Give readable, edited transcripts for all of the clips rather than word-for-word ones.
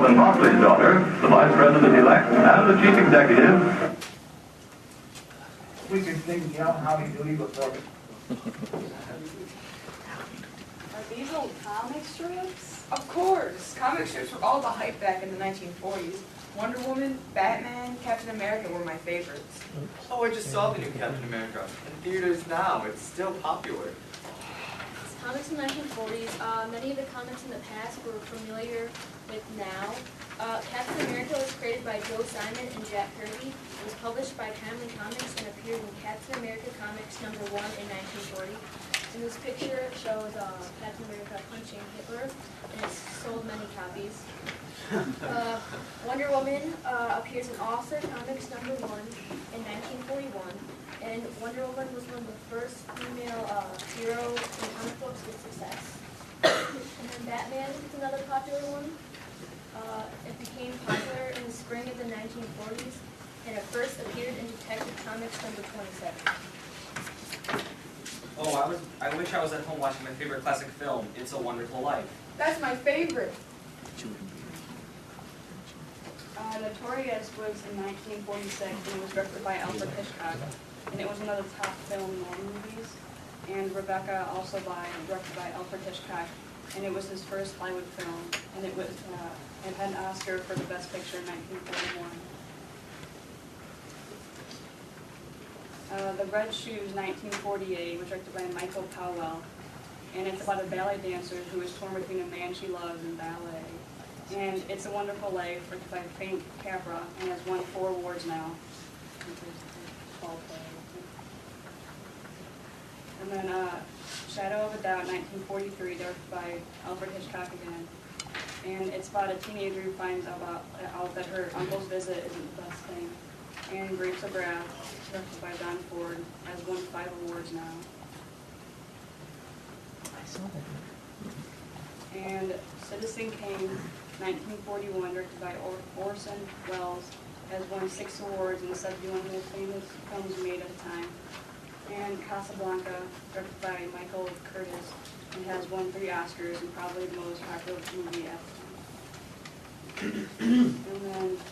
Alvin Mosley's daughter, the Vice President-elect, and the Chief Executive. We can sing Yell Howdy Doody before. Are these old comic strips? Of course! Comic strips were all the hype back in the 1940s. Wonder Woman, Batman, Captain America were my favorites. Oh, I just saw the new Captain America in theaters now. It's still popular. Comics in the 1940s, many of the comics in the past we're familiar with now. Captain America was created by Joe Simon and Jack Kirby. It was published by Timely Comics and appeared in Captain America Comics #1 in 1940. And this picture shows Captain America punching Hitler, and it's sold many copies. Wonder Woman appears in All-Star Comics #1 in 1941. And Wonder Woman was one of the first female heroes in comic books with success. And then Batman is another popular one. It became popular in the spring of the 1940s, and it first appeared in Detective Comics #27. Oh, I wish I was at home watching my favorite classic film, It's a Wonderful Life. That's my favorite. Notorious was in 1946, and it was directed by Alfred Hitchcock. And it was one of the top film movies. And Rebecca, also directed by Alfred Hitchcock. And it was his first Hollywood film. And it had an Oscar for the Best Picture in 1941. The Red Shoes, 1948, was directed by Michael Powell. And it's about a ballet dancer who is torn between a man she loves and ballet. And It's a Wonderful Life, directed by Frank Capra, and has won 4 awards now. And then Shadow of a Doubt, 1943, directed by Alfred Hitchcock again. And it's about a teenager who finds out that her uncle's visit isn't the best thing. And Grapes of Wrath, directed by Don Ford, has won 5 awards now. I saw that. And Citizen Kane, 1941, directed by Orson Welles, has won 6 awards and is said to be one of the most famous films made at the time. And Casablanca, directed by Michael Curtiz, and has won 3 Oscars and probably the most popular movie at the time. And then The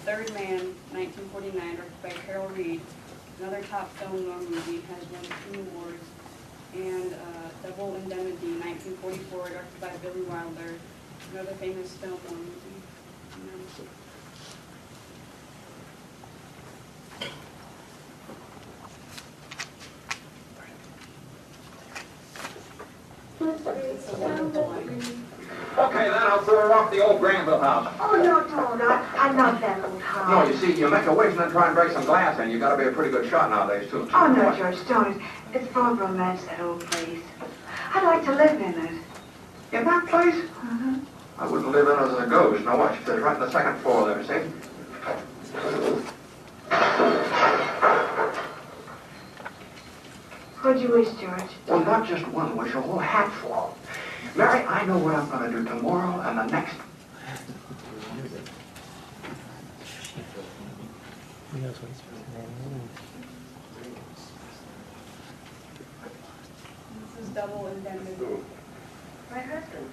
Third Man, 1949, directed by Carol Reed, another top film noir movie, has won 2 awards. And Double Indemnity, 1944, directed by Billy Wilder, another famous film noir movie. Okay, then I'll throw her off the old Granville house. Oh, no, don't. I love that old house. No, you see, you make a wish and then try and break some glass in. You got to be a pretty good shot nowadays, too. Oh, no, George, don't. It's full of romance, that old place. I'd like to live in it. In that place? Mm-hmm. I wouldn't live in it as a ghost. Now watch, it's right on the 2nd floor there, see? What'd you wish, George? Well, not just one wish, a whole hatful. Mary, I know what I'm going to do tomorrow and the next. This is Double Indemnity. My husband.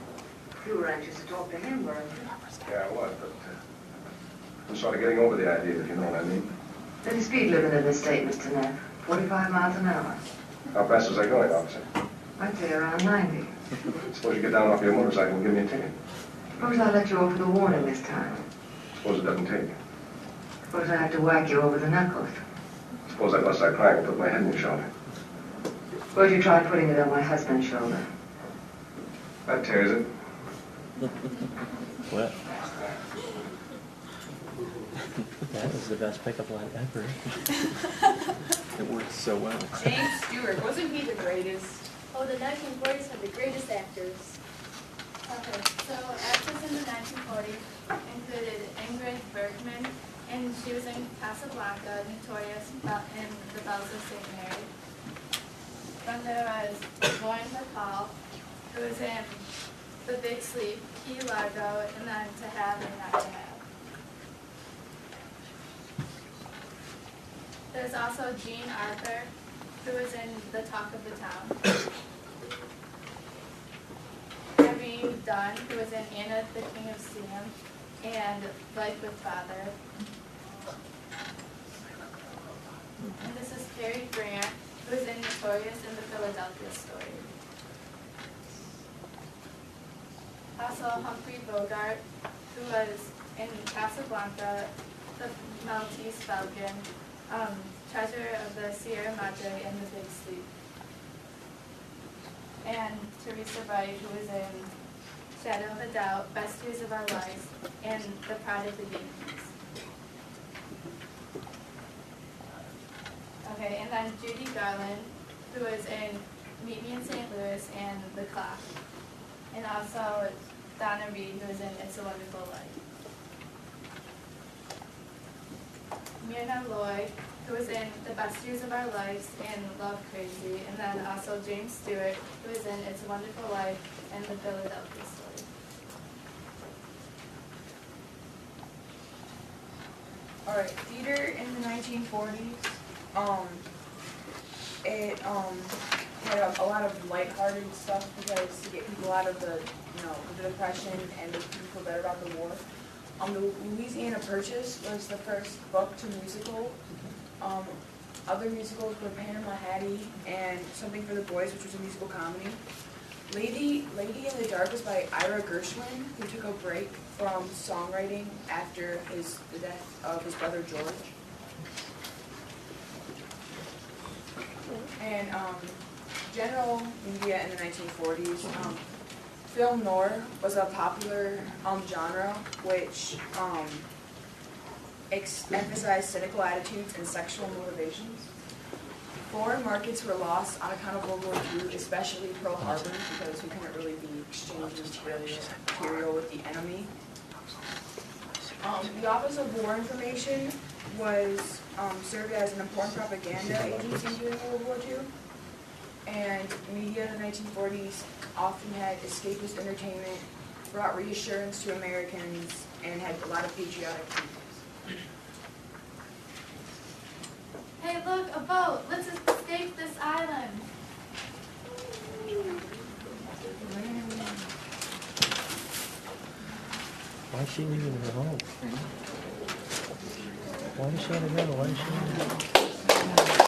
You were anxious to talk to him, weren't you? Yeah, I was, but I'm sort of getting over the idea, if you know what I mean. There's a speed limit in this state, Mr. Neff. 45 miles an hour. How fast was I going, officer? I'd say around 90. Suppose you get down off your motorcycle and give me a ticket. Suppose I let you off with a warning this time. Suppose it doesn't take. Suppose I have to whack you over the knuckles. Suppose I bust out crying and put my head in your shoulder. Suppose you try putting it on my husband's shoulder. That tears it. What? That was the best pickup line ever. It worked so well. James Stewart, wasn't he the greatest? Oh, the 1940s had the greatest actors. Okay, so actors in the 1940s included Ingrid Bergman, and she was in Casablanca, Notorious, and The Bells of St. Mary. Then there was Lauren Bacall, who was in The Big Sleep, Key Largo, and then To Have and Not to Have. There's also Jean Arthur, who was in The Talk of the Town. Irene Dunn, who was in Anna, the King of Siam. and Life with Father. And this is Cary Grant, who is in Notorious and the Philadelphia Story. Also Humphrey Bogart, who was in Casablanca, The Maltese Falcon, Treasure of the Sierra Madre, and The Big Sleep. And Teresa Wright, who was in Shadow of a Doubt, Best Years of Our Lives, and The Pride of the Yankees. Okay, and then Judy Garland, who was in Meet Me in St. Louis and The Clash. And also Donna Reed, who was in It's a Wonderful Life. Myrna Loy, who was in The Best Years of Our Lives and Love Crazy. And then also James Stewart, who was in It's a Wonderful Life and The Philadelphia Story. All right, theater in the 1940s. It had a lot of lighthearted stuff because to get people out of the depression and make people feel better about the war. The Louisiana Purchase was the first book to musical. Other musicals were Panama Hattie and Something for the Boys, which was a musical comedy. Lady in the Dark was by Ira Gershwin, who took a break from songwriting after the death of his brother George. And general media in the 1940s, film noir was a popular genre which emphasized cynical attitudes and sexual motivations. Foreign markets were lost on account of World War II, especially Pearl Harbor, because we couldn't really be exchanging material with the enemy. The Office of War Information was served as an important propaganda agency during World War II, and media in the 1940s often had escapist entertainment, brought reassurance to Americans, and had a lot of patriotic themes. Hey, look, a boat. Let's escape this island. Why is she leaving her home? Why is she on the ground? Why is she leaving?